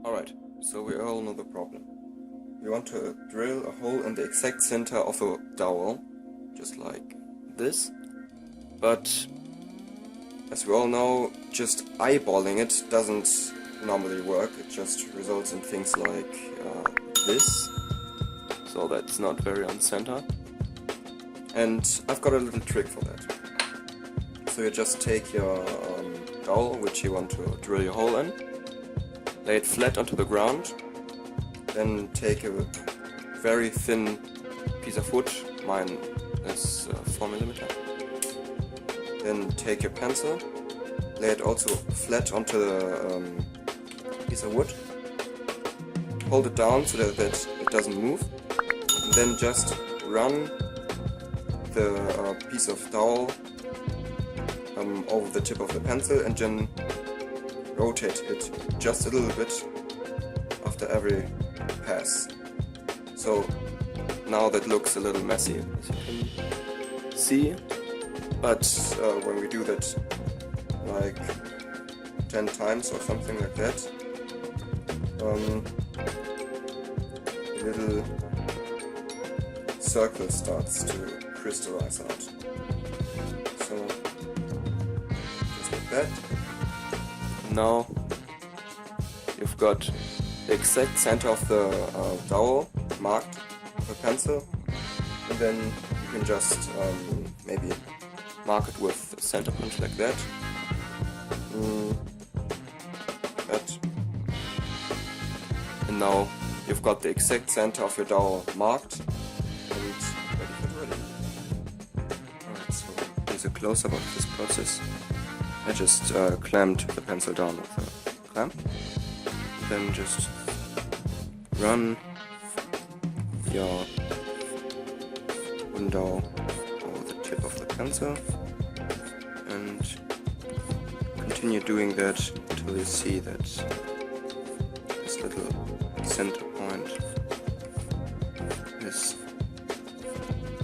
Alright, so we all know the problem. We want to drill a hole in the exact center of a dowel, just like this. But as we all know, just eyeballing it doesn't normally work. It just results in things like this. So that's not very on center. And I've got a little trick for that. So you just take your dowel, which you want to drill your hole in, lay it flat onto the ground, then take a very thin piece of wood, mine is 4mm, then take your pencil, lay it also flat onto the piece of wood, hold it down so that it doesn't move, and then just run the piece of dowel over the tip of the pencil and then rotate it just a little bit after every pass. So now that looks a little messy, as you can see, but when we do that like 10 times or something like that, a little circle starts to crystallize out. So just like that. Now you've got the exact center of the dowel marked with a pencil, and then you can just maybe mark it with a center punch like that. And now you've got the exact center of your dowel marked and ready for drilling. Alright, so here's a close-up of this process. I just clamped the pencil down with a clamp, then just run your wooden dowel over the tip of the pencil and continue doing that until you see that this little center point is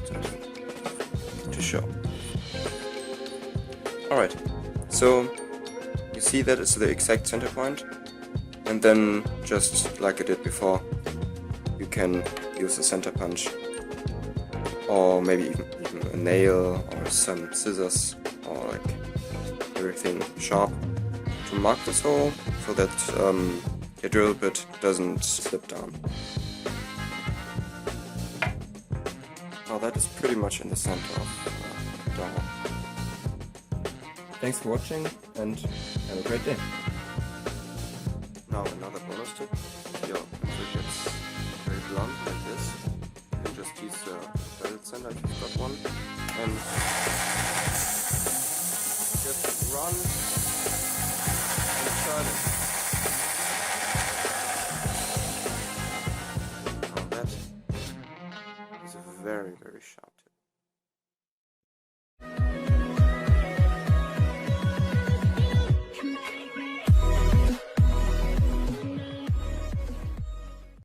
starting to show. Alright. So you see that it's the exact center point, and then just like I did before, you can use a center punch or maybe even a nail or some scissors or like everything sharp to mark this hole so that your drill bit doesn't slip down. Now that is pretty much in the center of the dowel. Thanks for watching and have a great day. Now another bonus tip. If your pencil gets very blunt like this, you can just use the bevel sander if you've got one and just run and turn it. Now that is a very, very sharp tip.